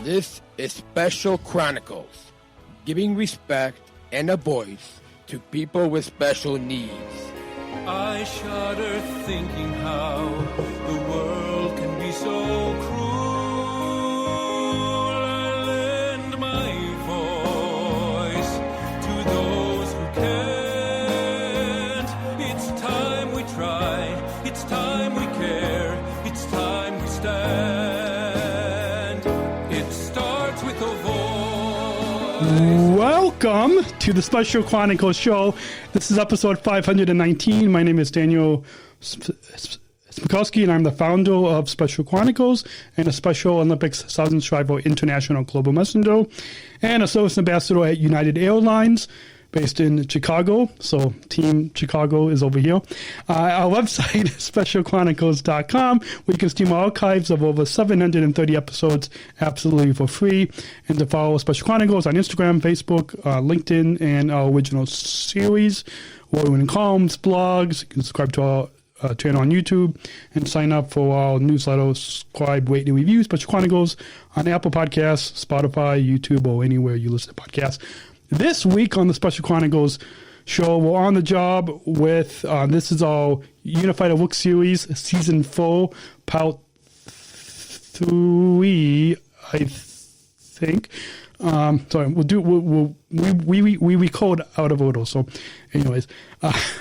This is Special Chronicles, giving respect and a voice to people with special needs. I shudder thinking how the world can be so cruel. I lend my voice to those who can't. It's time we try, it's time we care, it's time we stand. It starts with a voice. Welcome to the Special Chronicles show. This is episode 519. My name is Daniel Smrokowski, and I'm the founder of Special Chronicles and a Special Olympics Southern Striver International Global Messenger and a service ambassador at United Airlines based in Chicago. So Team Chicago is over here. Our website is specialchronicles.com, where you can stream archives of over 730 episodes absolutely for free, and to follow Special Chronicles on Instagram, Facebook, LinkedIn, and our original series, award-winning columns, blogs. You can subscribe to our channel on YouTube and sign up for our newsletter, subscribe, rate, and review Special Chronicles on Apple Podcasts, Spotify, YouTube, or anywhere you listen to podcasts. This week on the Special Chronicles show, we're on the job with, this is our Unified at Work series, season 4, part 3, I think. Sorry, we record out of order. So anyways,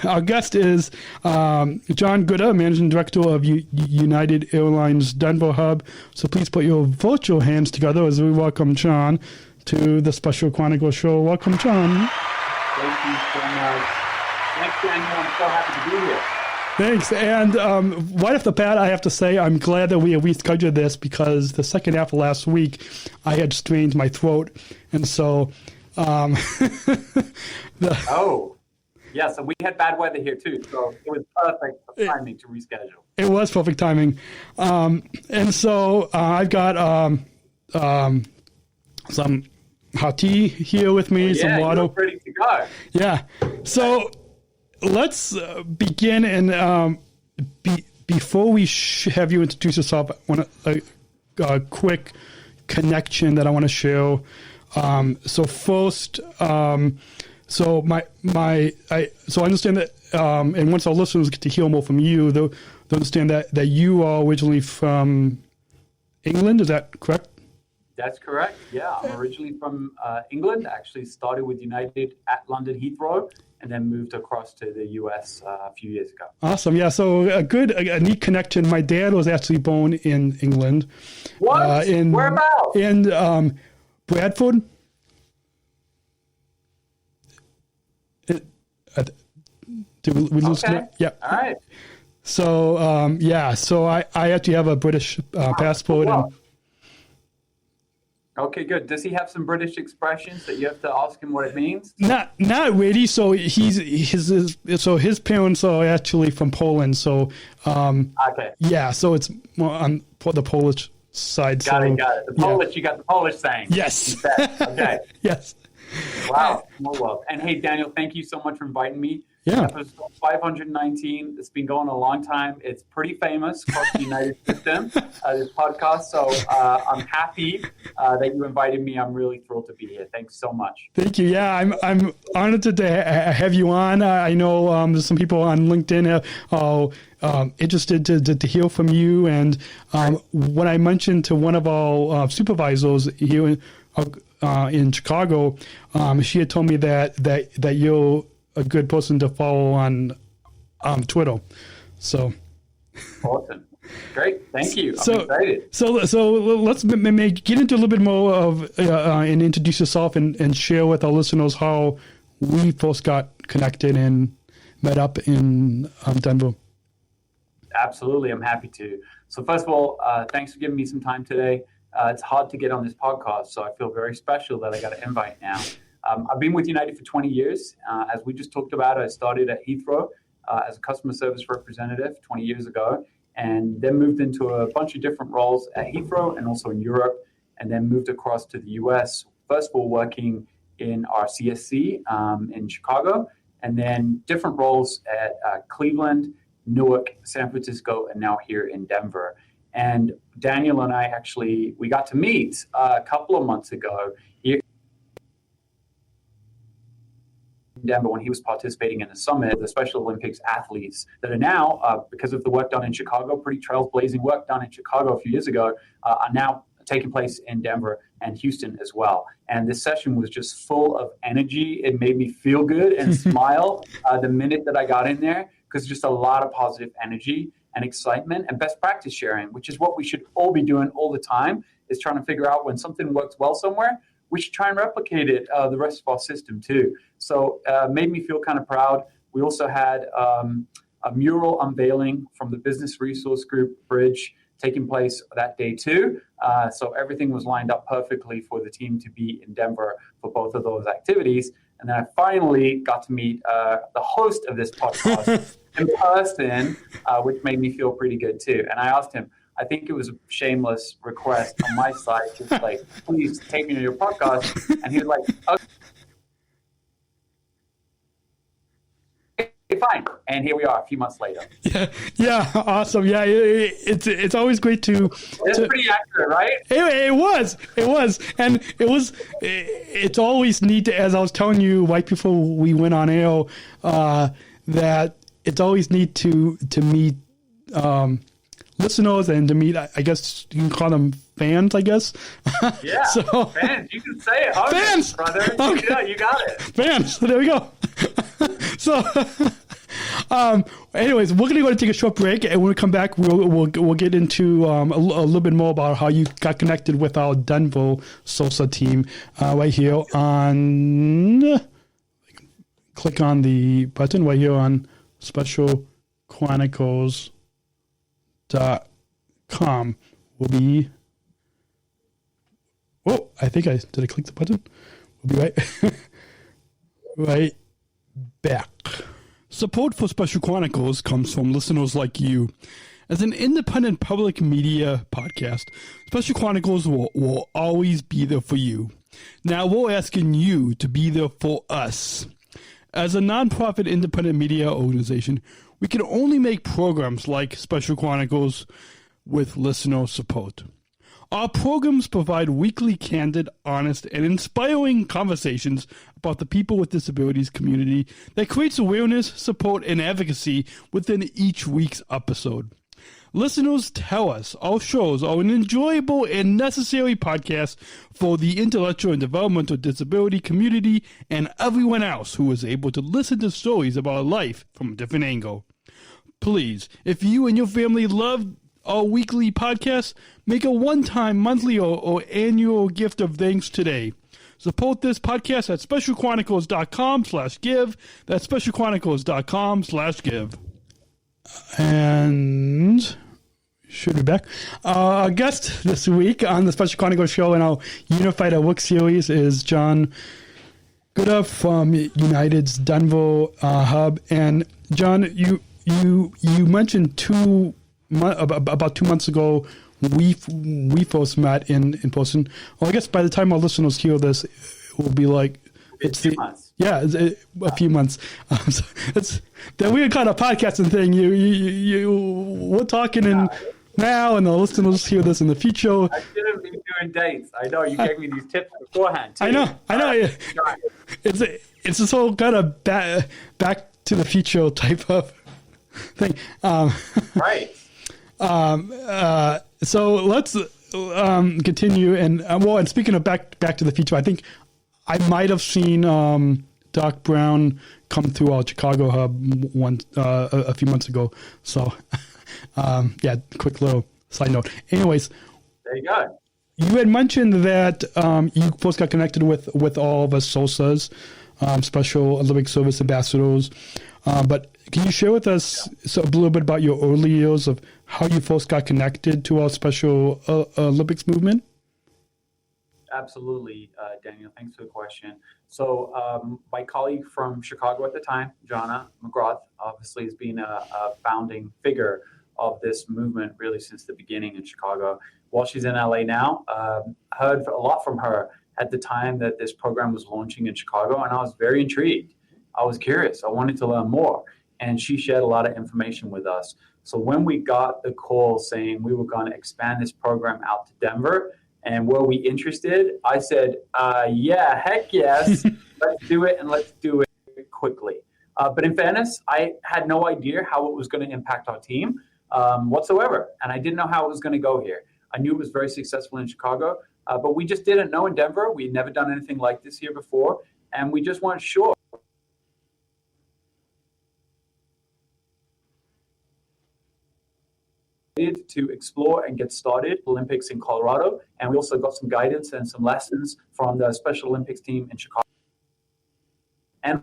our guest is Jon Gooda, Managing Director of United Airlines Denver Hub. So please put your virtual hands together as we welcome Jon to the Special Chronicles show. Welcome, Jon. Thank you so much. Thanks, Daniel. I'm so happy to be here. Thanks. And right off the bat, I have to say I'm glad that we rescheduled this, because the second half of last week, I had strained my throat. And so... Oh, yeah, so we had bad weather here too, so it was perfect timing to reschedule. It was perfect timing. And so I've got some hot tea here with me, some water. You're ready to go. Yeah. So let's begin. And before we have you introduce yourself, I want a quick connection that I want to share. So first, so I understand that, and once our listeners get to hear more from you, they'll understand that you are originally from England. Is that correct? That's correct. Yeah, I'm originally from England. I actually started with United at London Heathrow and then moved across to the U.S. A few years ago. Awesome. Yeah, so a neat connection. My dad was actually born in England. What? Whereabouts? In Bradford. Did we lose Okay. Yeah. All right. So, so I actually have a British passport. Wow. Okay, good. Does he have some British expressions that you have to ask him what it means? Not really. So his parents are actually from Poland. So Okay. yeah. So it's more on the Polish side. Got it. The Polish, yeah. You got the Polish saying. Yes. Okay. Yes. Wow. Well. And hey, Daniel, thank you so much for inviting me. Yeah. Episode 519. It's been going a long time. It's pretty famous across the United system, this podcast. So I'm happy that you invited me. I'm really thrilled to be here. Thanks so much. Thank you. Yeah, I'm honored to have you on. I know there's some people on LinkedIn are interested to hear from you. And when I mentioned to one of our supervisors here in Chicago, she had told me that you're a good person to follow on Twitter. So awesome. Great. Thank you. I'm excited. So let's maybe get into a little bit more of and introduce yourself and share with our listeners how we first got connected and met up in Denver. Absolutely. I'm happy to. So first of all, thanks for giving me some time today. It's hard to get on this podcast, so I feel very special that I got an invite now. I've been with United for 20 years. As we just talked about, I started at Heathrow as a customer service representative 20 years ago, and then moved into a bunch of different roles at Heathrow and also in Europe, and then moved across to the US, first of all working in our CSC in Chicago, and then different roles at Cleveland, Newark, San Francisco, and now here in Denver. And Daniel and I we got to meet a couple of months ago here in Denver when he was participating in the summit, the Special Olympics athletes that are now, because of the work done in Chicago, pretty trailblazing work done in Chicago a few years ago, are now taking place in Denver and Houston as well. And this session was just full of energy. It made me feel good and smile the minute that I got in there, because just a lot of positive energy and excitement and best practice sharing, which is what we should all be doing all the time, is trying to figure out when something works well somewhere, we should try and replicate it the rest of our system too. So made me feel kind of proud. We also had a mural unveiling from the Business Resource Group Bridge taking place that day too. So everything was lined up perfectly for the team to be in Denver for both of those activities. And then I finally got to meet the host of this podcast in person, which made me feel pretty good too. And I asked him, I think it was a shameless request on my side, just like, please take me to your podcast. And he was like, okay, fine. And here we are a few months later. Yeah, awesome. Yeah, it's always great to. It's pretty accurate, right? It was, and it's always neat to, as I was telling you right before we went on air, that it's always neat to meet listeners and to meet, I guess you can call them fans, I guess. Yeah, so, fans. You can say it. Fans, brother. Okay. Yeah, you got it. Fans. There we go. So, anyways, we're going to take a short break, and when we come back, we'll get into a little bit more about how you got connected with our Denver SOSA team right here on. Click on the button right here on specialchronicles.com. We'll be. Oh, I think I click the button. We'll be right back. Support for Special Chronicles comes from listeners like you. As an independent public media podcast, Special Chronicles will always be there for you. Now we're asking you to be there for us. As a nonprofit independent media organization, we can only make programs like Special Chronicles with listener support. Our programs provide weekly, candid, honest, and inspiring conversations about the people with disabilities community that creates awareness, support, and advocacy within each week's episode. Listeners tell us our shows are an enjoyable and necessary podcast for the intellectual and developmental disability community and everyone else who is able to listen to stories about life from a different angle. Please, if you and your family love our weekly podcast, make a one-time, monthly, or annual gift of thanks today. Support this podcast at specialchronicles.com/give. That's specialchronicles.com/give. And should be back. Our guest this week on the Special Chronicles show in our Unified at Work series is Jon Gooda from United's Denver hub. And Jon, you mentioned about 2 months ago, we first met in person. Well, I guess by the time our listeners hear this, it will be like it's a few months. Yeah, a few months. So it's the weird kind of podcasting thing. We're talking in now, and the listeners hear this in the future. I shouldn't be doing dates. I know you gave me these tips beforehand. Too. I know. It's this whole kind of back to the future type of thing. Right. So let's continue. And speaking of back to the future, I think I might have seen Doc Brown come through our Chicago hub a few months ago. So quick little side note. Anyways, there you go. You had mentioned that you first got connected with all of us SOSAs, Special Olympic Service Ambassadors, but can you share with us a little bit about your early years of how you first got connected to our Special Olympics movement? Absolutely, Daniel. Thanks for the question. So my colleague from Chicago at the time, Jonna McGrath, obviously has been a founding figure of this movement really since the beginning in Chicago. While she's in LA now, heard a lot from her at the time that this program was launching in Chicago, and I was very intrigued. I was curious. I wanted to learn more. And she shared a lot of information with us. So when we got the call saying we were going to expand this program out to Denver, and were we interested, I said, yeah, heck yes, let's do it, and let's do it quickly. But in fairness, I had no idea how it was going to impact our team whatsoever, and I didn't know how it was going to go here. I knew it was very successful in Chicago, but we just didn't know in Denver. We'd never done anything like this here before, and we just weren't sure. To explore and get started Olympics in Colorado, and we also got some guidance and some lessons from the Special Olympics team in Chicago. And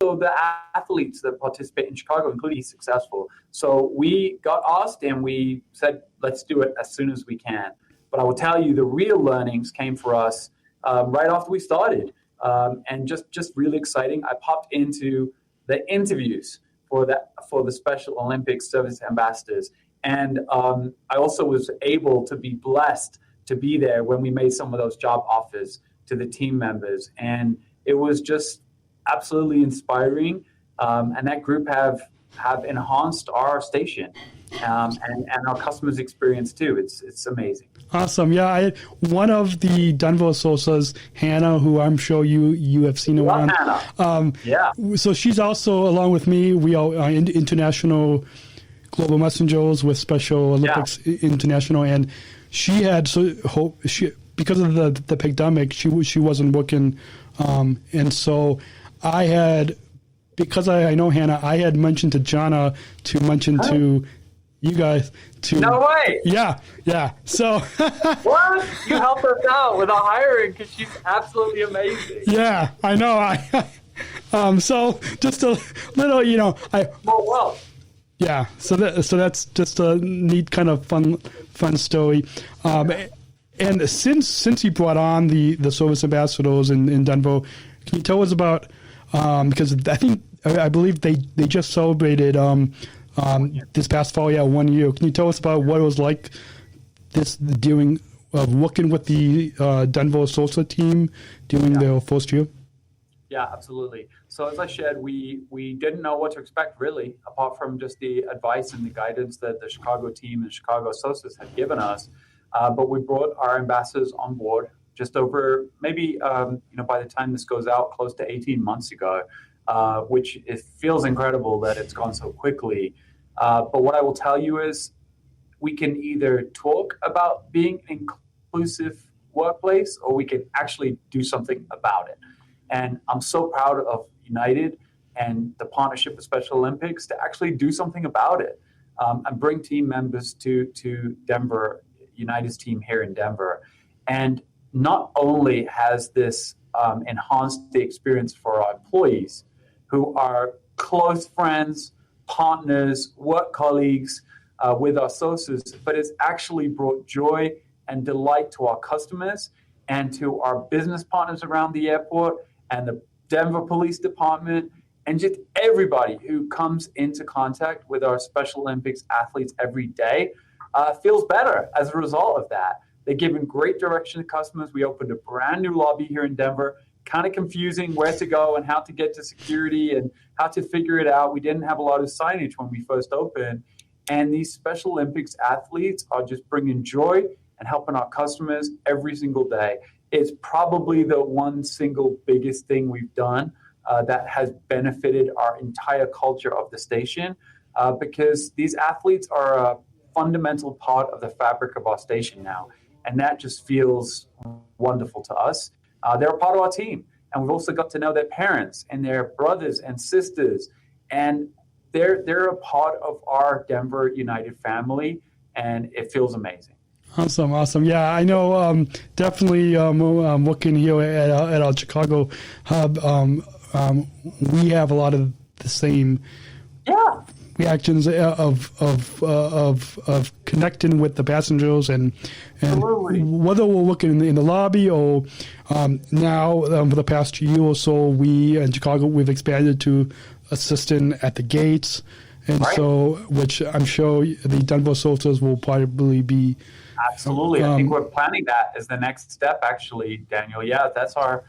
so the athletes that participate in Chicago, including successful. So we got asked and we said, let's do it as soon as we can. But I will tell you, the real learnings came for us right after we started, and just really exciting. I popped into the interviews for the Special Olympics service ambassadors. And I also was able to be blessed to be there when we made some of those job offers to the team members. And it was just absolutely inspiring. And that group have enhanced our station and our customers' experience too. It's amazing. Awesome. Yeah, one of the Denver SOSAs, Hannah, who I'm sure you have seen around. Hannah. Yeah. So she's also, along with me, we are international global messengers with Special Olympics International, and she had because of the pandemic, she wasn't working, and so I had, because I know Hannah, I had mentioned to Jana to mention to you guys to. No way. Yeah. So. What? You helped us out with our hiring because she's absolutely amazing. Yeah, I know. So just a little, Well. Yeah. So that's just a neat kind of fun story. And since you brought on the service ambassadors in Denver, can you tell us about because I believe they just celebrated this past fall, 1 year. Can you tell us about what it was like working with the Denver SOSA team during their first year? Yeah, absolutely. So as I shared, we didn't know what to expect really, apart from just the advice and the guidance that the Chicago team and Chicago SOSAs had given us. But we brought our ambassadors on board just over maybe, by the time this goes out, close to 18 months ago, which it feels incredible that it's gone so quickly. But what I will tell you is we can either talk about being an inclusive workplace or we can actually do something about it. And I'm so proud of United and the partnership with Special Olympics to actually do something about it and bring team members to Denver, United's team here in Denver. And not only has this enhanced the experience for our employees who are close friends, partners, work colleagues with our SOSAs, but it's actually brought joy and delight to our customers and to our business partners around the airport and the Denver Police Department and just everybody who comes into contact with our Special Olympics athletes every day feels better as a result of that. They're giving great direction to customers. We opened a brand new lobby here in Denver, kind of confusing where to go and how to get to security and how to figure it out. We didn't have a lot of signage when we first opened. And these Special Olympics athletes are just bringing joy and helping our customers every single day. It's probably the one single biggest thing we've done that has benefited our entire culture of the station because these athletes are a fundamental part of the fabric of our station now. And that just feels wonderful to us. They're a part of our team. And we've also got to know their parents and their brothers and sisters. And they're a part of our Denver United family. And it feels amazing. Awesome. Yeah, I know definitely working here at our Chicago hub, we have a lot of the same reactions of connecting with the passengers and whether we're working in the lobby or now for the past year or so, we in Chicago, we've expanded to assisting at the gates. And so, which I'm sure the Denver SOSAs will probably be. Absolutely. I think we're planning that as the next step, actually, Daniel. Yeah, that's our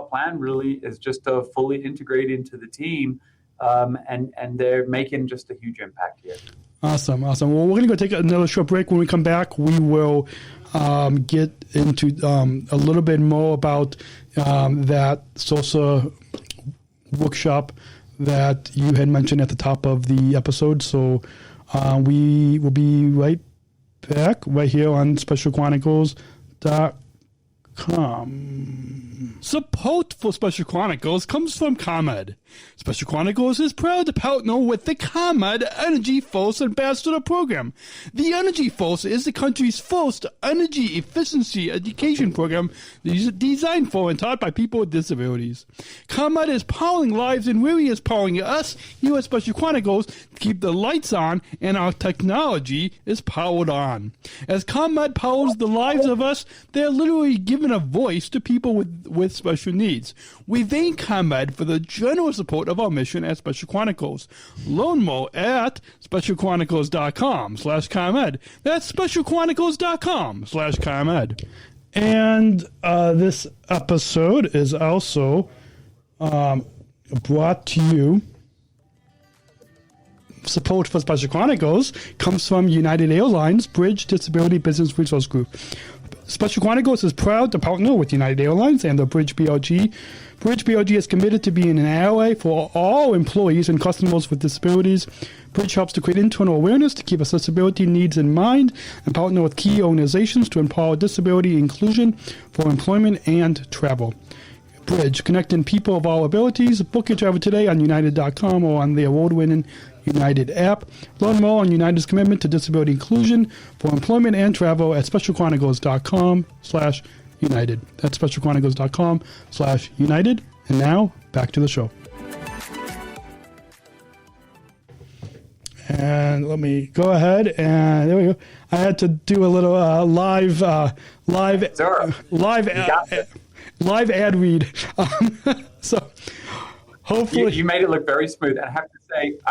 plan really, is just to fully integrate into the team and they're making just a huge impact here. Awesome. Well, we're going to go take another short break. When we come back, we will get into a little bit more about that SOSA workshop that you had mentioned at the top of the episode. So we will be right back right here on specialchronicles.com. Support for Special Chronicles comes from ComEd. Special Chronicles is proud to partner with the ComEd Energy Force Ambassador Program. The Energy Force is the country's first energy efficiency education program designed for and taught by people with disabilities. ComEd is powering lives and really is powering us here at Special Chronicles to keep the lights on and our technology is powered on. As ComEd powers the lives of us, they're literally giving a voice to people with special needs. We thank ComEd for the generous support of our mission at Special Chronicles. Learn more at specialchronicles.com/ComEd. That's specialchronicles.com/ComEd. And this episode is also brought to you. Support for Special Chronicles comes from United Airlines Bridge Disability Business Resource Group. Special Chronicles is proud to partner with United Airlines and the Bridge BLG. Bridge BLG is committed to being an ally for all employees and customers with disabilities. Bridge helps to create internal awareness to keep accessibility needs in mind and partner with key organizations to empower disability inclusion for employment and travel. Bridge, connecting people of all abilities. Book your travel today on United.com or on the award-winning United app. Learn more on United's commitment to disability inclusion for employment and travel at specialchronicles.com/United. That's specialchronicles.com/United. And now, back to the show. And let me go ahead and there we go. I had to do a little live ad read. So hopefully you made it look very smooth. And I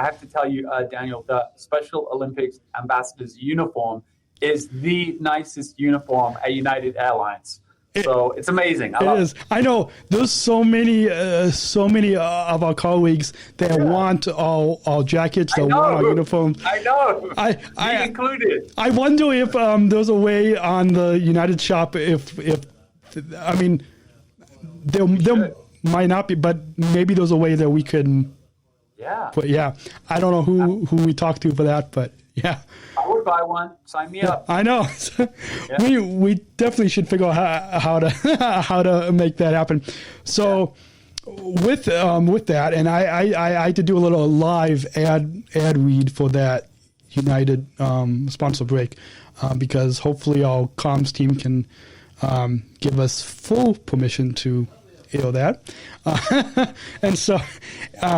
have to tell you, Daniel, the Special Olympics Ambassador's uniform is the nicest uniform at United Airlines. So it's amazing. It is. I know there's so many of our colleagues that want our jackets, that want our uniforms. I know. I included. I wonder if there's a way on the United shop if I mean there might not be, but maybe there's a way that we could. Yeah. But yeah, I don't know who we talk to for that, but yeah. I would buy one. Sign me up. I know. Yeah. We definitely should figure out how to make that happen. So with that, and I had to do a little live ad read for that United sponsor break because hopefully our comms team can give us full permission to air that. And so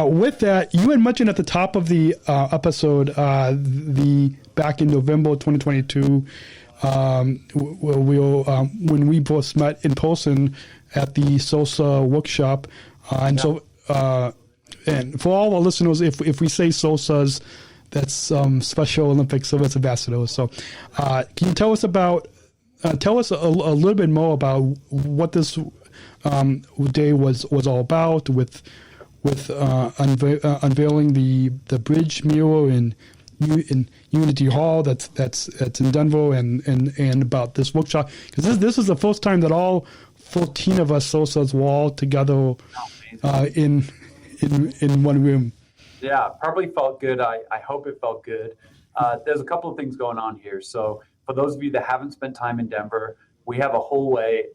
with that, you had mentioned at the top of the episode back in November 2022, when we both met in person at the SOSA Workshop. And for all our listeners, if we say SOSAs, that's Special Olympic Service Ambassadors. So can you tell us a little bit more about what this day was all about with unveiling the bridge mural in Unity Hall that's in Denver and about this workshop, because this is the first time that all 14 of us SOSAs were all together in one room. Yeah, probably felt good. I hope it felt good. There's a couple of things going on here. So for those of you that haven't spent time in Denver, we have a hallway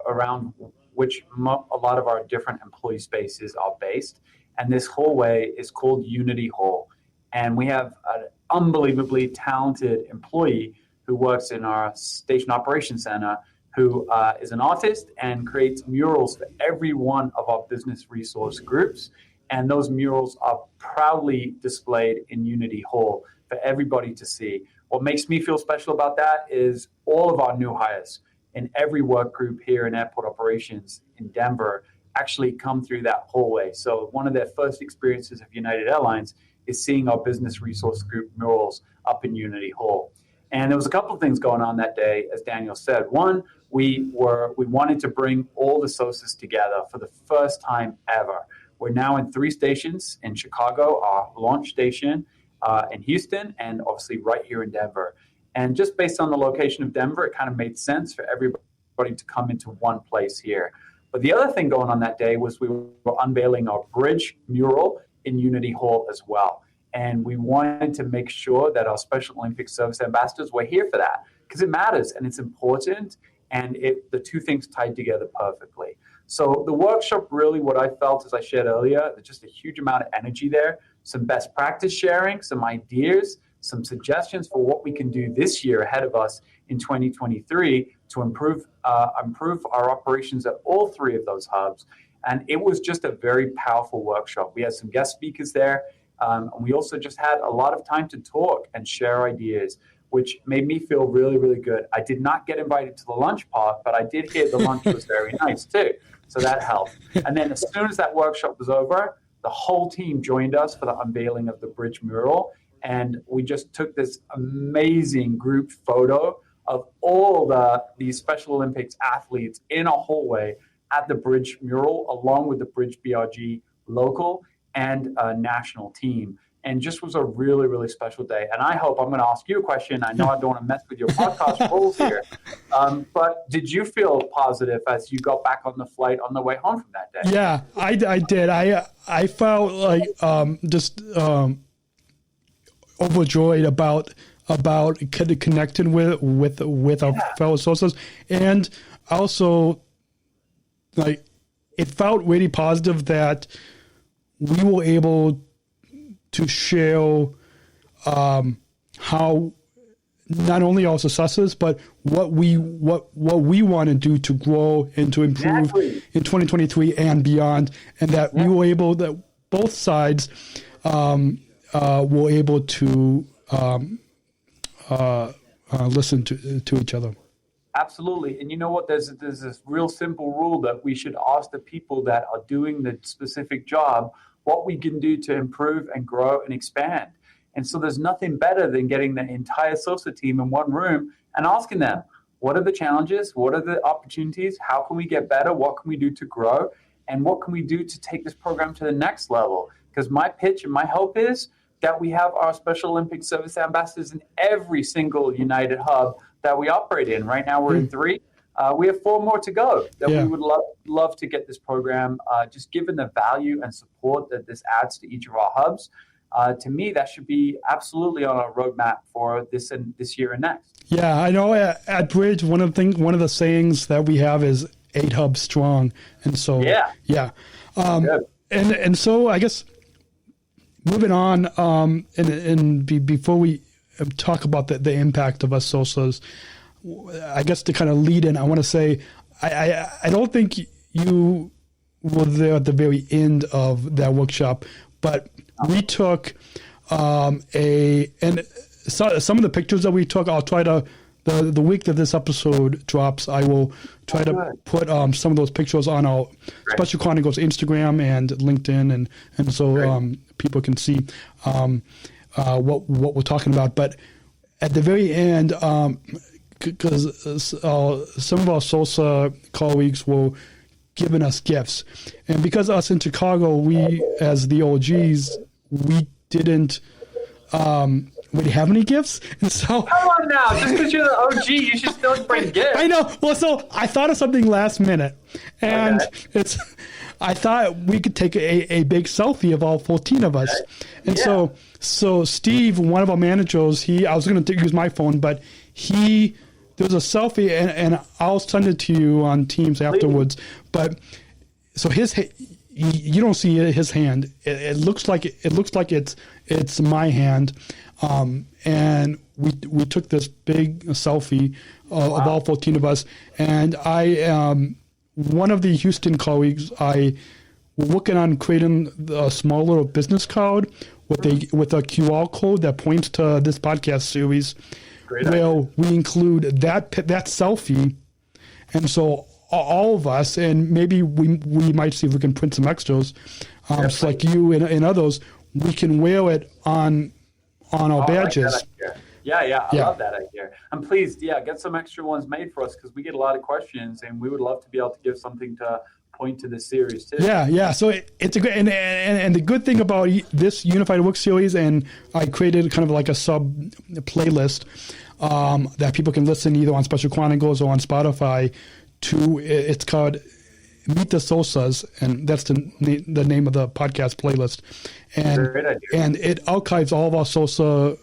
around which a lot of our different employee spaces are based. And this hallway is called Unity Hall. And we have an unbelievably talented employee who works in our station operations center who is an artist and creates murals for every one of our business resource groups. And those murals are proudly displayed in Unity Hall for everybody to see. What makes me feel special about that is all of our new hires in every work group here in airport operations in Denver actually come through that hallway. So one of their first experiences of United Airlines is seeing our business resource group murals up in Unity Hall. And there was a couple of things going on that day, as Daniel said. One, we wanted to bring all the SOSAs together for the first time ever. We're now in 3 stations in Chicago, our launch station, in Houston, and obviously right here in Denver. And just based on the location of Denver, it kind of made sense for everybody to come into one place here. But the other thing going on that day was we were unveiling our bridge mural in Unity Hall as well. And we wanted to make sure that our Special Olympics service ambassadors were here for that, because it matters and it's important, and the two things tied together perfectly. So the workshop, really what I felt, as I shared earlier, there's just a huge amount of energy there, some best practice sharing, some ideas, some suggestions for what we can do this year ahead of us in 2023 to improve our operations at all 3 of those hubs. And it was just a very powerful workshop. We had some guest speakers there. And we also just had a lot of time to talk and share ideas, which made me feel really, really good. I did not get invited to the lunch part, but I did hear the lunch was very nice too. So that helped. And then as soon as that workshop was over, the whole team joined us for the unveiling of the bridge mural. And we just took this amazing group photo of all these Special Olympics athletes in a hallway at the bridge mural, along with the Bridge BRG local and national team. And just was a really, really special day. And I hope, I'm going to ask you a question. I know I don't want to mess with your podcast rules here. But did you feel positive as you got back on the flight on the way home from that day? Yeah, I did. I felt like just overjoyed about connecting with our fellow SOSAs, and also like it felt really positive that we were able to show how not only our successes, but what we want to do to grow and to improve in 2023 and beyond, and that we were able, that both sides were able to listen to each other. Absolutely. And you know what? There's this real simple rule that we should ask the people that are doing the specific job what we can do to improve and grow and expand. And so there's nothing better than getting the entire SOSA team in one room and asking them, what are the challenges? What are the opportunities? How can we get better? What can we do to grow? And what can we do to take this program to the next level? Because my pitch and my hope is that we have our Special Olympics service ambassadors in every single United hub that we operate in. Right now we're in 3. We have 4 more to go that we would love to get this program, just given the value and support that this adds to each of our hubs. To me, that should be absolutely on our roadmap for this year and next. Yeah, I know at Bridge, one of the sayings that we have is 8 hubs strong. And so, and so I guess moving on, before we talk about the impact of us SOSAs, I guess to kind of lead in, I want to say, I don't think you were there at the very end of that workshop, but we took some of the pictures that we took. I'll try to, the week that this episode drops, I will try to put some of those pictures on our Special Chronicles Instagram and LinkedIn, and so people can see what we're talking about. But at the very end, because some of our SOSA colleagues were giving us gifts, and because us in Chicago, we as the OGs, we didn't really have any gifts, and so come on now, just because you're the OG, you should still bring gifts. I know. Well, so I thought of something last minute, and I thought we could take a big selfie of all 14 of us, and so Steve, one of our managers, I was going to use my phone, but there was a selfie, and I'll send it to you on Teams afterwards. But so you don't see his hand. It looks like it's my hand, and we took this big selfie of all 14 of us. And one of the Houston colleagues, we're working on creating a small little business card with a QR code that points to this podcast series. Where we include that selfie, and so all of us, and maybe we might see if we can print some extras, so like you and others, we can wear it on our badges. I love that idea. And please, get some extra ones made for us, because we get a lot of questions, and we would love to be able to give something to point to this series too. Yeah. So it's a great, and the good thing about this Unified Work series, and I created kind of like a sub playlist that people can listen either on Special Chronicles or on Spotify to. It's called Meet the SOSAs, and that's the name of the podcast playlist. And it archives all of our SOSA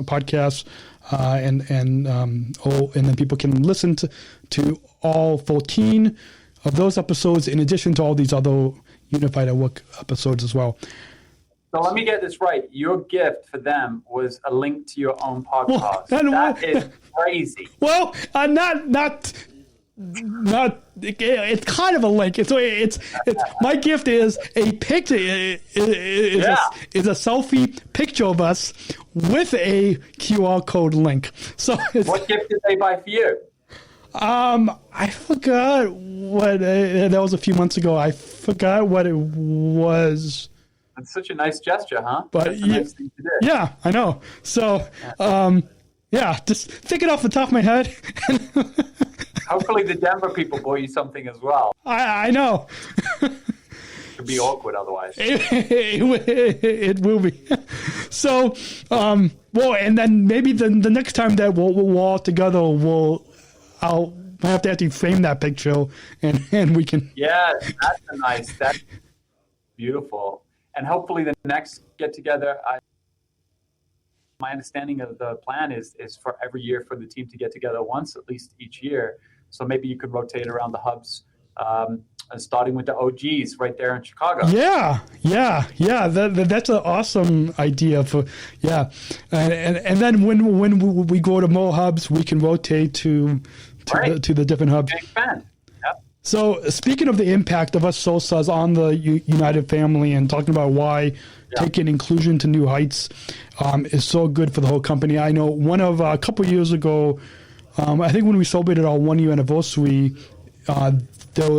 podcasts, and then people can listen to all 14 of those episodes in addition to all these other Unified at Work episodes as well. So let me get this right. Your gift for them was a link to your own podcast. Well, that is crazy. Well, not. It's kind of a link. It's my gift is a picture. Is a selfie picture of us with a QR code link. So what gift did they buy for you? I forgot what that was a few months ago. I forgot what it was. That's such a nice gesture, huh? But that's a nice thing to do. Yeah, I know. So, just thinking off the top of my head. Hopefully the Denver people bought you something as well. I know. It'd be awkward otherwise. It will be. So, and then maybe the next time that we're all together, I'll have to actually frame that picture and we can. Yeah, that's beautiful. And hopefully the next get together, my understanding of the plan is for every year for the team to get together once, at least each year. So maybe you could rotate around the hubs, starting with the OGs right there in Chicago. Yeah. That's an awesome idea and then when we go to more hubs, we can rotate to the different hubs. Big fan. Yep. So speaking of the impact of us SOSAs on the United family and talking about why taking inclusion to new heights is so good for the whole company. I know a couple years ago, I think when we celebrated our 1 year anniversary, there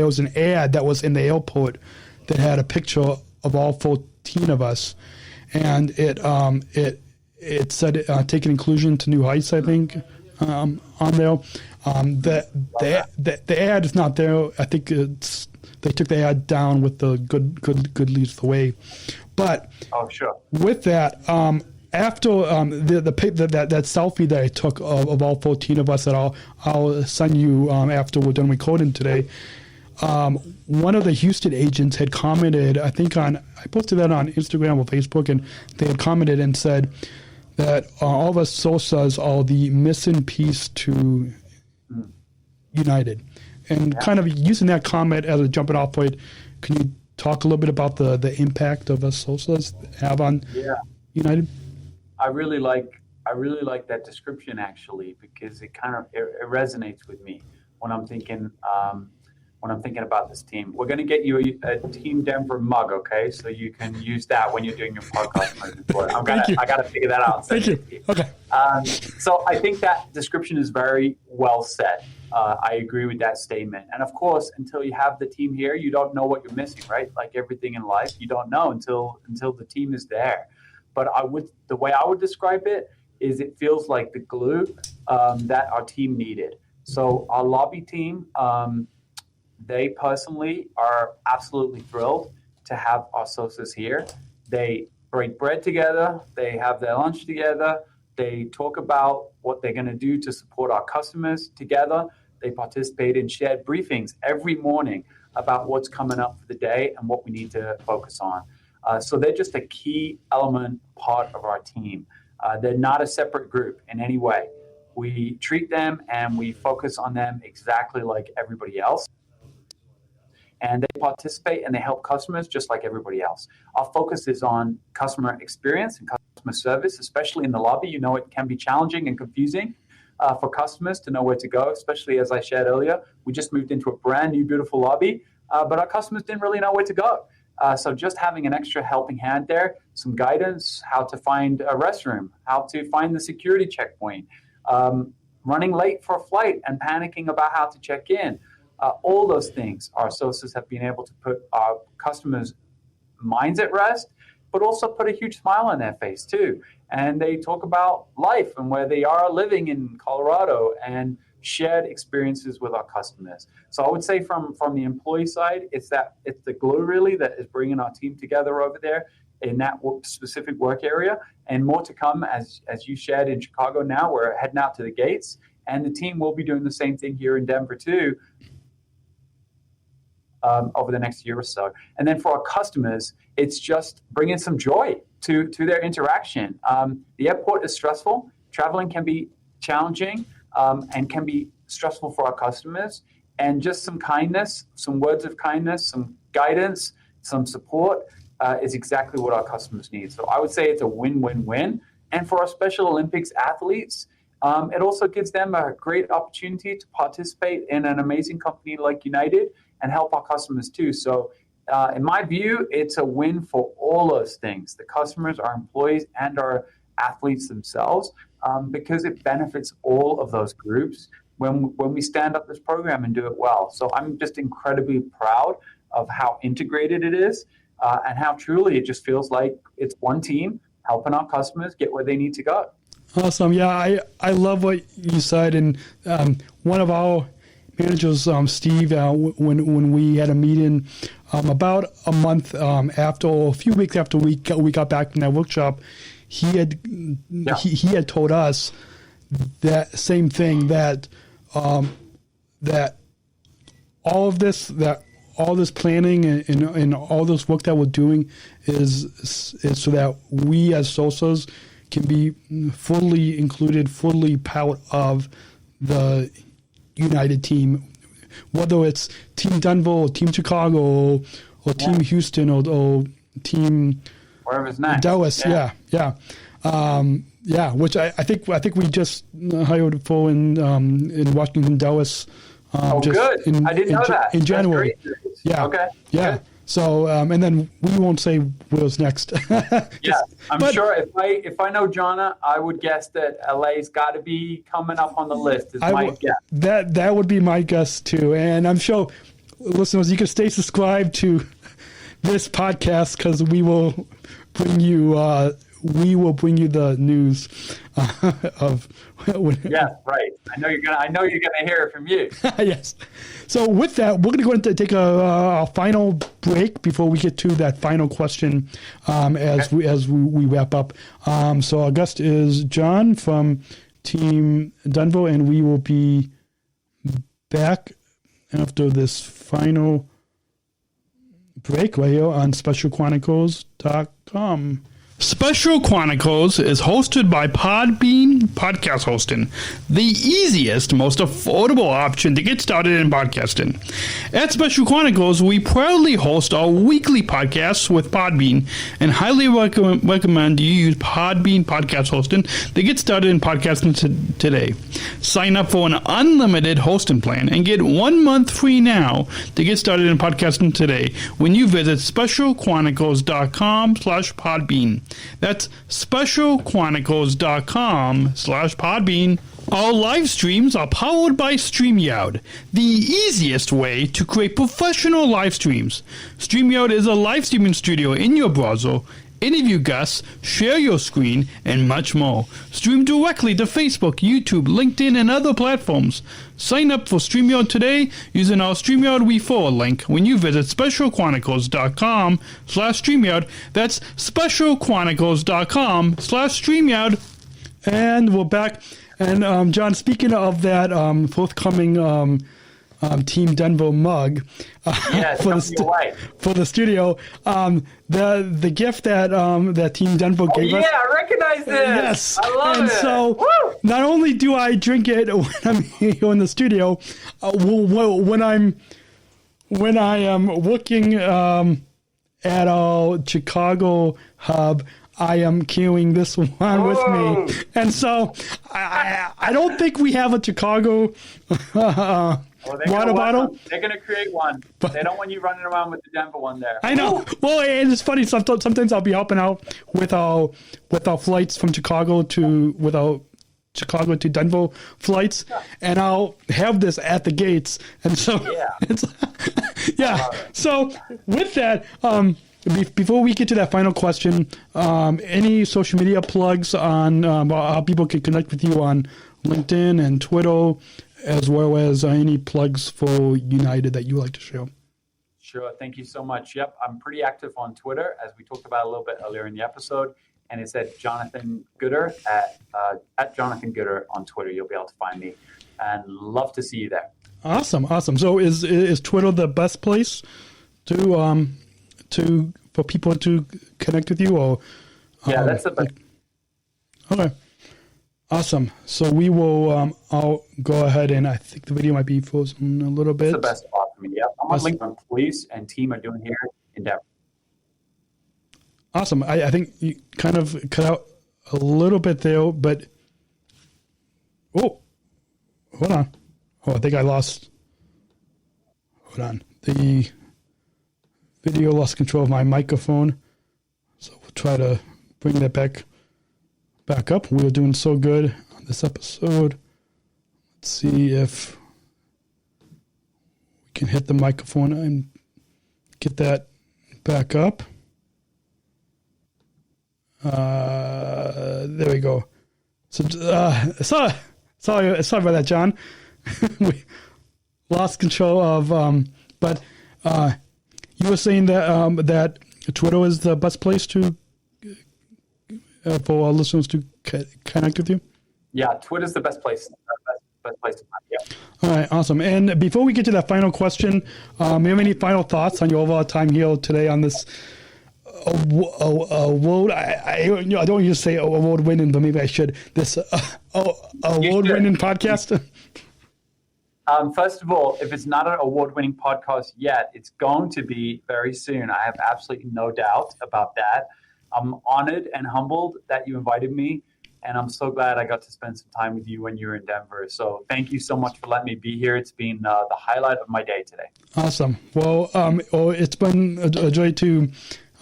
was an ad that was in the airport that had a picture of all 14 of us, and it said taking inclusion to new heights, I think, on there. The ad is not there. I think they took the ad down with the good leads the way. But with that, after that selfie that I took of all 14 of us that I'll send you after we're done recording today, one of the Houston agents had commented, I posted that on Instagram or Facebook, and they had commented and said that all of us SOSAs are the missing piece to United. And kind of using that comment as a jumping off point, can you talk a little bit about the impact of us SOSAs have on United? I really like that description actually, because it resonates with me when I'm thinking about this team. We're going to get you a Team Denver mug, okay? So you can use that when you're doing your podcast. I got to figure that out. Thank you. Okay. So I think that description is very well said. I agree with that statement. And of course, until you have the team here, you don't know what you're missing, right? Like everything in life, you don't know until the team is there. But the way I would describe it is it feels like the glue that our team needed. So our lobby team, they personally are absolutely thrilled to have our SOSAs here. They break bread together. They have their lunch together. They talk about what they're going to do to support our customers together. They participate in shared briefings every morning about what's coming up for the day and what we need to focus on. So they're just a key part of our team. They're not a separate group in any way. We treat them and we focus on them exactly like everybody else. And they participate and they help customers just like everybody else. Our focus is on customer experience and customer service, especially in the lobby. You know, it can be challenging and confusing for customers to know where to go, especially as I shared earlier. We just moved into a brand new, beautiful lobby, but our customers didn't really know where to go. So just having an extra helping hand there, some guidance, how to find a restroom, how to find the security checkpoint, running late for a flight and panicking about how to check in. All those things our SOSAs have been able to put our customers' minds at rest, but also put a huge smile on their face too. And they talk about life and where they are living in Colorado and shared experiences with our customers. So I would say from the employee side, it's the glue really that is bringing our team together over there in that specific work area, and more to come as you shared in Chicago. Now we're heading out to the gates, and the team will be doing the same thing here in Denver too, over the next year or so. And then for our customers, it's just bringing some joy to their interaction. The airport is stressful. Traveling can be challenging and can be stressful for our customers. And just some kindness, some words of kindness, some guidance, some support is exactly what our customers need. So I would say it's a win-win-win. And for our Special Olympics athletes, it also gives them a great opportunity to participate in an amazing company like United and help our customers too. So in my view, it's a win for all those things, the customers, our employees, and our athletes themselves, because it benefits all of those groups when we stand up this program and do it well. So I'm just incredibly proud of how integrated it is, and how truly it just feels like it's one team helping our customers get where they need to go. Awesome. Yeah, I love what you said. And one of our managers, Steve, when we had a meeting about a month after, or a few weeks after we got back from that workshop, he had told us that same thing, that that all this planning and all this work that we're doing is so that we as SOSAs can be fully included, fully part of the United team, whether it's Team Denver or Team Chicago or Team Houston or Team wherever's next. Dallas. Yeah. Which I think we just hired for in Washington, Dallas. Good. I didn't know that. In January. Yeah. Okay. Yeah. Good. So, and then we won't say where's next. I'm sure if I know Jonna, I would guess that LA's got to be coming up on the list. Is my guess. That would be my guess too, and I'm sure listeners, you can stay subscribed to this podcast because we will bring you the news of. Yeah, right. I know you're gonna hear it from you. Yes. So with that, we're gonna go and take a final break before we get to that final question as we wrap up. So our guest is Jon from Team Denver, and we will be back after this final break right here on SpecialChronicles.com. Special Chronicles is hosted by Podbean Podcast Hosting, the easiest, most affordable option to get started in podcasting. At Special Chronicles, we proudly host our weekly podcasts with Podbean and highly recommend you use Podbean Podcast Hosting to get started in podcasting today. Sign up for an unlimited hosting plan and get 1 month free now to get started in podcasting today when you visit specialchronicles.com/Podbean. That's specialchronicles.com/Podbean. Our live streams are powered by StreamYard, the easiest way to create professional live streams. StreamYard is a live streaming studio in your browser. Interview guests, share your screen, and much more. Stream directly to Facebook, YouTube, LinkedIn, and other platforms. Sign up for StreamYard today using our StreamYard Referral link when you visit specialchronicles.com/StreamYard. That's specialchronicles.com/StreamYard. And we're back. And Jon, speaking of that forthcoming Team Denver mug for the studio, the gift that Team Denver gave us. Yeah, I recognize this. Yes, I love and it. So not only do I drink it when I'm here in the studio, when I am working at our Chicago hub, I am carrying this one with me, and so I don't think we have a Chicago water bottle. They're going to create one. But they don't want you running around with the Denver one there. I know. Well, and it's funny. Sometimes I'll be helping out with our flights from Chicago to Denver flights, and I'll have this at the gates. And so, So with that, before we get to that final question, any social media plugs on how people can connect with you on LinkedIn and Twitter as well as any plugs for United that you would like to share. Sure. Thank you so much. Yep. I'm pretty active on Twitter, as we talked about a little bit earlier in the episode. And it's at Jonathan Gooda, at Jonathan Gooda on Twitter. You'll be able to find me. And love to see you there. Awesome. So is Twitter the best place for people to connect with you? Or yeah, that's the best. Okay. Awesome. So we will. I'll go ahead, and I think the video might be frozen a little bit. It's the best spot for me. Yeah, I'm on LinkedIn. Police and team are doing here in Denver. Awesome. I think you kind of cut out a little bit there, but hold on. I think I lost. Hold on. The video lost control of my microphone, so we'll try to bring that back up. We were doing so good on this episode. Let's see if we can hit the microphone and get that back up. There we go. So, sorry about that, John. We lost control of, but you were saying that that Twitter is the best place to for our listeners to connect with you. Yeah, Twitter's the best place. Best place to find. Yeah. All right, awesome. And before we get to that final question, do you have any final thoughts on your overall time here today on this award? I don't use to say award-winning, but maybe I should. This award-winning podcast. First of all, if it's not an award-winning podcast yet, it's going to be very soon. I have absolutely no doubt about that. I'm honored and humbled that you invited me, and I'm so glad I got to spend some time with you when you were in Denver. So thank you so much for letting me be here. It's been the highlight of my day today. Awesome. Well, it's been a joy to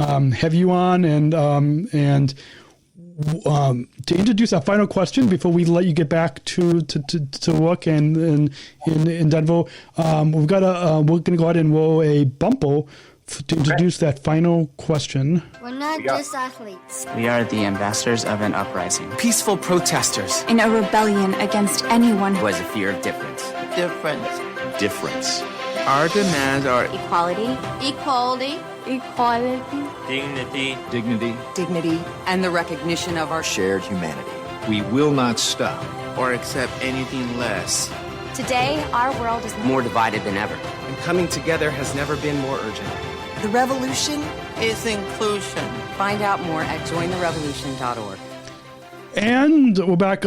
have you on, and to introduce our final question before we let you get back to work and in Denver, we're gonna go ahead and roll a bumper to introduce that final question. We're not just athletes. We are the ambassadors of an uprising. Peaceful protesters. In a rebellion against anyone who has a fear of difference. Difference. Our demands are Equality. Dignity. And the recognition of our Shared humanity. We will not stop or accept anything less. Today, our world is More divided than ever. And coming together has never been more urgent. The revolution is inclusion. Find out more at jointherevolution.org. And we're back.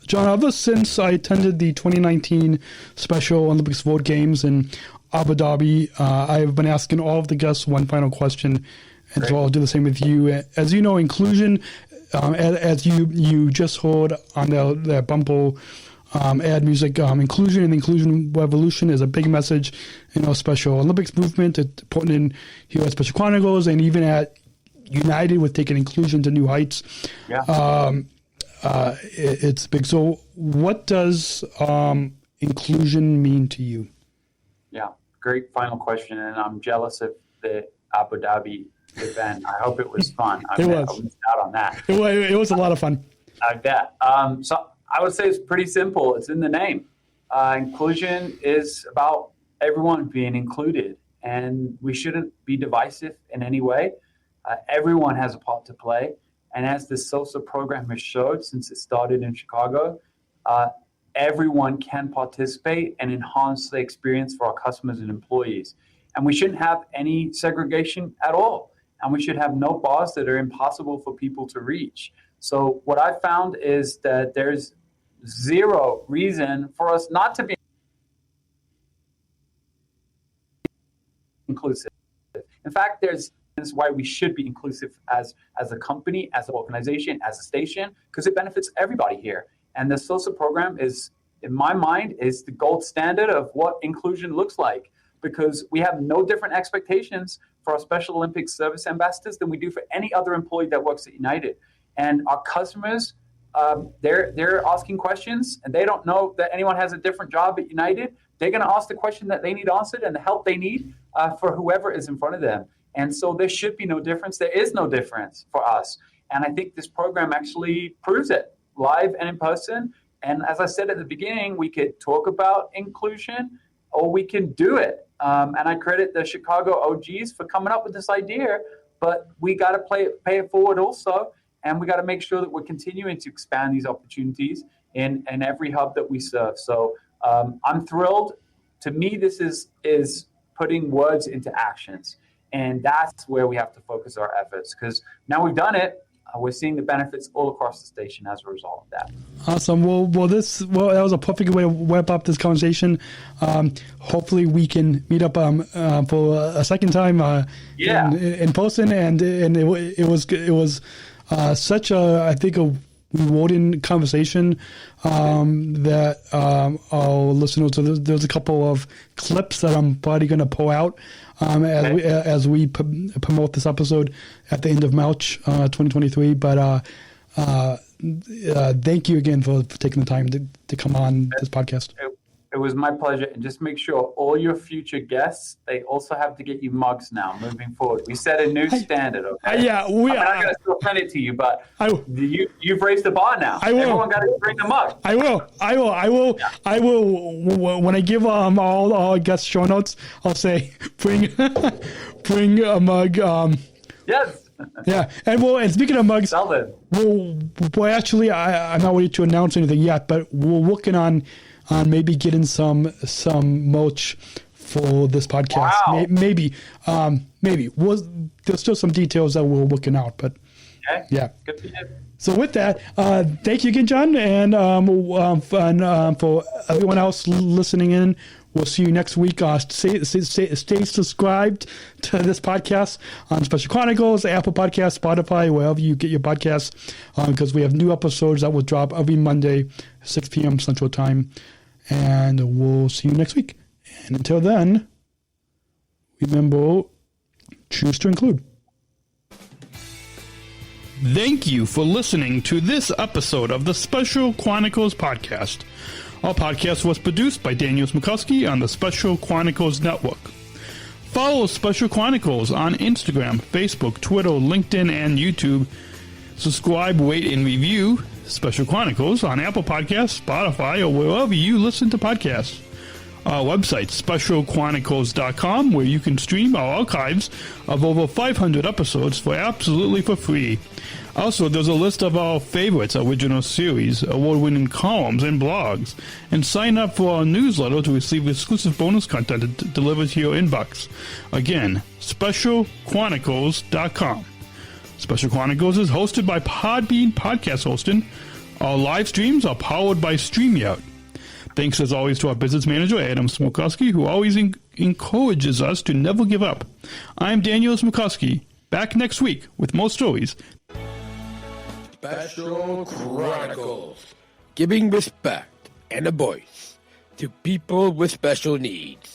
John, ever since I attended the 2019 Special Olympics World Games in Abu Dhabi, I've been asking all of the guests one final question, and so I'll do the same with you. As you know, inclusion, as you just heard on the bumper ad music, inclusion and the inclusion revolution is a big message in our Special Olympics movement. It's important in here at Special Chronicles and even at United with taking inclusion to new heights. Yeah. It's big. So what does inclusion mean to you? Yeah, great final question. And I'm jealous of the Abu Dhabi event. I hope it was fun. I missed out on that. It was a lot of fun. I bet. So I would say it's pretty simple. It's in the name. Inclusion is about everyone being included, and we shouldn't be divisive in any way. Everyone has a part to play. And as the SOSA program has showed since it started in Chicago, everyone can participate and enhance the experience for our customers and employees. And we shouldn't have any segregation at all. And we should have no bars that are impossible for people to reach. So what I found is that there's zero reason for us not to be inclusive. In fact, this is why we should be inclusive as a company, as an organization, as a station, because it benefits everybody here. And the SOSA program is, in my mind, is the gold standard of what inclusion looks like, because we have no different expectations for our Special Olympics service ambassadors than we do for any other employee that works at United. And our customers, they're asking questions, and they don't know that anyone has a different job at United. They're going to ask the question that they need answered and the help they need for whoever is in front of them. And so there should be no difference. There is no difference for us. And I think this program actually proves it, live and in person. And as I said at the beginning, we could talk about inclusion or we can do it. And I credit the Chicago OGs for coming up with this idea, but we got to pay it forward also. And we got to make sure that we're continuing to expand these opportunities in every hub that we serve. So I'm thrilled. To me, this is putting words into actions. And that's where we have to focus our efforts, because now we've done it. We're seeing the benefits all across the station as a result of that. Awesome. Well, that was a perfect way to wrap up this conversation. Hopefully, we can meet up for a second time in person. And it was such a, I think, a rewarding conversation that our listeners. So there's a couple of clips that I'm probably going to pull out as we promote this episode at the end of March 2023. But thank you again for taking the time to come on this podcast. It was my pleasure. And just make sure all your future guests, they also have to get you mugs now moving forward. We set a new standard, okay? Yeah. I'm not going to still send it to you, but you've raised the bar now. I will. Everyone got to bring a mug. I will. When I give all our guest show notes, I'll say, bring a mug. Yes. Yeah. And speaking of mugs, we're actually, I'm not ready to announce anything yet, but we're working on maybe getting some merch for this podcast. Wow. Maybe. There's still some details that we're working out, but yeah. Good to hear. So with that, thank you again, John, and for everyone else listening in, we'll see you next week. Stay subscribed to this podcast on Special Chronicles, Apple Podcasts, Spotify, wherever you get your podcasts, because we have new episodes that will drop every Monday, 6 p.m. Central Time. And we'll see you next week. And until then, remember, choose to include. Thank you for listening to this episode of the Special Chronicles Podcast. Our podcast was produced by Daniel Smrokowski on the Special Chronicles Network. Follow Special Chronicles on Instagram, Facebook, Twitter, LinkedIn, and YouTube. Subscribe, rate, and review Special Chronicles on Apple Podcasts, Spotify, or wherever you listen to podcasts. Our website, specialchronicles.com, where you can stream our archives of over 500 episodes for free. Also, there's a list of our favorites, original series, award-winning columns, and blogs. And sign up for our newsletter to receive exclusive bonus content delivered to your inbox. Again, specialchronicles.com. Special Chronicles is hosted by Podbean Podcast Hosting. Our live streams are powered by StreamYard. Thanks as always to our business manager, Adam Smrokowski, who always encourages us to never give up. I'm Daniel Smrokowski, back next week with more stories. Special Chronicles, giving respect and a voice to people with special needs.